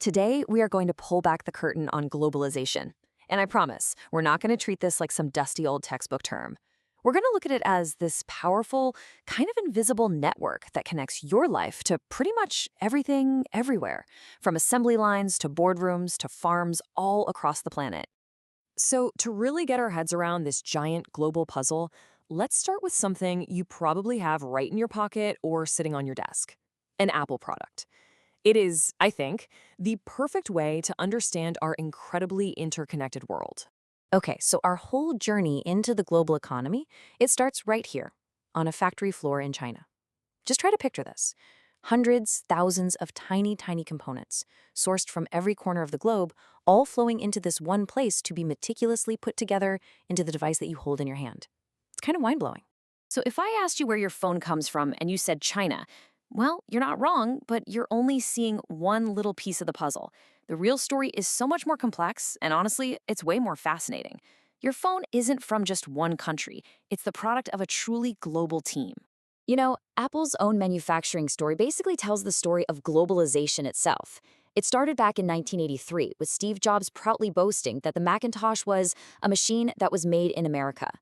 Today, we are going to pull back the curtain on globalization. And I promise, we're not going to treat this like some dusty old textbook term. We're going to look at it as this powerful, kind of invisible network that connects your life to pretty much everything, everywhere, from assembly lines to boardrooms to farms all across the planet. So, to really get our heads around this giant global puzzle, let's start with something you probably have right in your pocket or sitting on your desk: an Apple product. It is, I think, the perfect way to understand our incredibly interconnected world. Okay, so our whole journey into the global economy, it starts right here, on a factory floor in China. Just try to picture this. Hundreds, thousands of tiny, tiny components, sourced from every corner of the globe, all flowing into this one place to be meticulously put together into the device that you hold in your hand. It's kind of mind-blowing. So if I asked you where your phone comes from and you said China, well, you're not wrong, but you're only seeing one little piece of the puzzle. The real story is so much more complex, and honestly, it's way more fascinating. Your phone isn't from just one country. It's the product of a truly global team. You know, Apple's own manufacturing story basically tells the story of globalization itself. It started back in 1983 with Steve Jobs proudly boasting that the Macintosh was a machine that was made in America.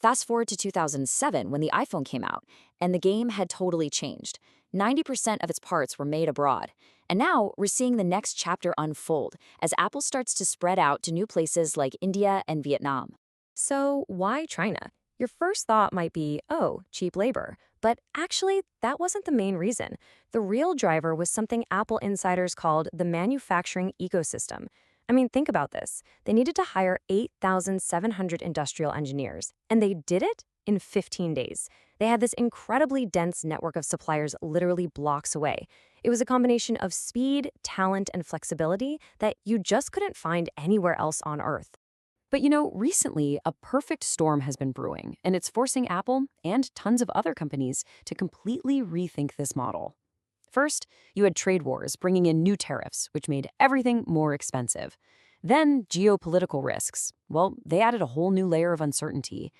Fast forward to 2007 when the iPhone came out, and the game had totally changed. 90% of its parts were made abroad. And now we're seeing the next chapter unfold as Apple starts to spread out to new places like India and Vietnam. So why China? Your first thought might be, oh, cheap labor. But actually, that wasn't the main reason. The real driver was something Apple insiders called the manufacturing ecosystem. I mean, think about this. They needed to hire 8,700 industrial engineers, and they did it in 15 days. They had this incredibly dense network of suppliers literally blocks away. It was a combination of speed, talent, and flexibility that you just couldn't find anywhere else on Earth. But you know, recently, a perfect storm has been brewing, and it's forcing Apple and tons of other companies to completely rethink this model. First, you had trade wars bringing in new tariffs, which made everything more expensive. Then, geopolitical risks. Well, they added a whole new layer of uncertainty.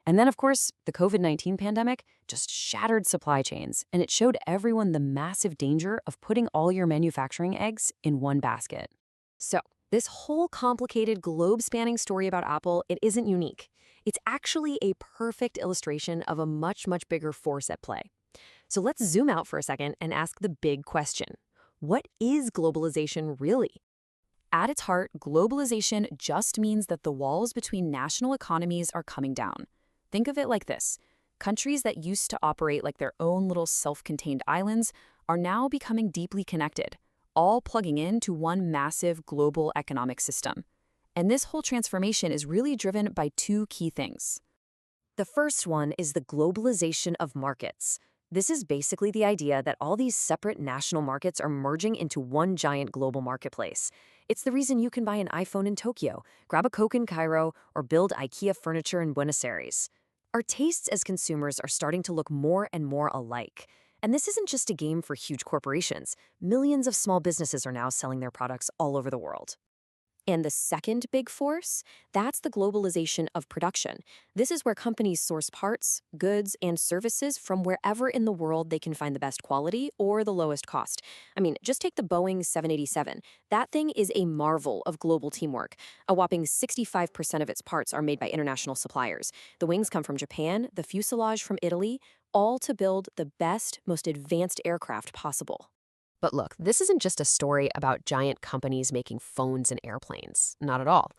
And then, of course, the COVID-19 pandemic just shattered supply chains, and it showed everyone the massive danger of putting all your manufacturing eggs in one basket. So, this whole complicated globe-spanning story about Apple, it isn't unique. It's actually a perfect illustration of a much, much bigger force at play. So let's zoom out for a second and ask the big question. What is globalization really? At its heart, globalization just means that the walls between national economies are coming down. Think of it like this. Countries that used to operate like their own little self-contained islands are now becoming deeply connected, all plugging into one massive global economic system. And this whole transformation is really driven by two key things. The first one is the globalization of markets. This is basically the idea that all these separate national markets are merging into one giant global marketplace. It's the reason you can buy an iPhone in Tokyo, grab a Coke in Cairo, or build IKEA furniture in Buenos Aires. Our tastes as consumers are starting to look more and more alike. And this isn't just a game for huge corporations. Millions of small businesses are now selling their products all over the world. And the second big force, that's the globalization of production. This is where companies source parts, goods, and services from wherever in the world they can find the best quality or the lowest cost. I mean, just take the Boeing 787. That thing is a marvel of global teamwork. A whopping 65% of its parts are made by international suppliers. The wings come from Japan, the fuselage from Italy, all to build the best, most advanced aircraft possible. But look, this isn't just a story about giant companies making phones and airplanes. Not at all.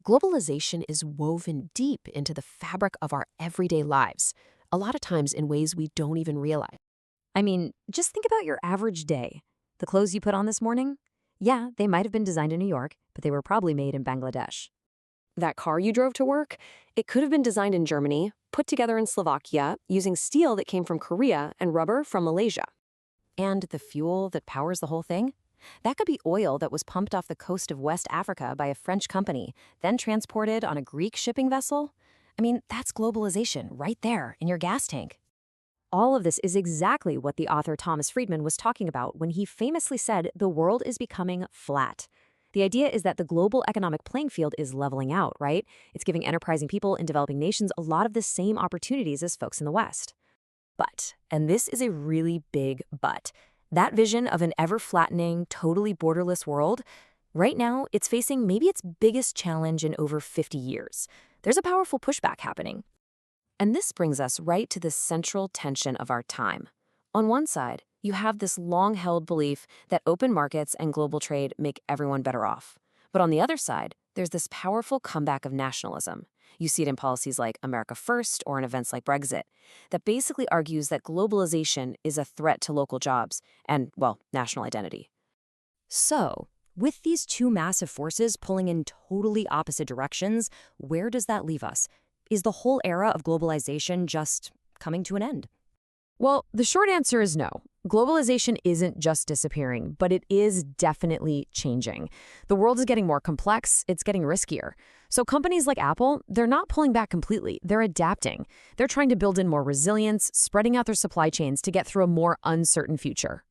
Globalization is woven deep into the fabric of our everyday lives, a lot of times in ways we don't even realize. I mean, just think about your average day. The clothes you put on this morning? Yeah, they might have been designed in New York, but they were probably made in Bangladesh. That car you drove to work? It could have been designed in Germany, put together in Slovakia, using steel that came from Korea and rubber from Malaysia. And the fuel that powers the whole thing? That could be oil that was pumped off the coast of West Africa by a French company, then transported on a Greek shipping vessel. I mean, that's globalization right there in your gas tank. All of this is exactly what the author Thomas Friedman was talking about when he famously said the world is becoming flat. The idea is that the global economic playing field is leveling out, right? It's giving enterprising people in developing nations a lot of the same opportunities as folks in the West. But, and this is a really big but, That vision of an ever-flattening, totally borderless world, right now, it's facing maybe its biggest challenge in over 50 years. There's a powerful pushback happening. And this brings us right to the central tension of our time. On one side, you have this long-held belief that open markets and global trade make everyone better off. But on the other side, there's this powerful comeback of nationalism. You see it in policies like America First or in events like Brexit, that basically argues that globalization is a threat to local jobs and, well, national identity. So, with these two massive forces pulling in totally opposite directions, where does that leave us? Is the whole era of globalization just coming to an end? Well, the short answer is no. Globalization isn't just disappearing, but it is definitely changing. The world is getting more complex, it's getting riskier. So companies like Apple, they're not pulling back completely, they're adapting. They're trying to build in more resilience, spreading out their supply chains to get through a more uncertain future.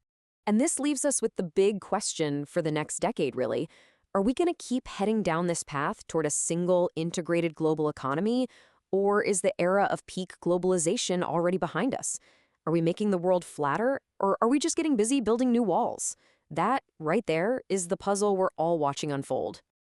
And this leaves us with the big question for the next decade, really. Are we going to keep heading down this path toward a single, integrated global economy? Or is the era of peak globalization already behind us? Are we making the world flatter, or are we just getting busy building new walls? That, right there, is the puzzle we're all watching unfold.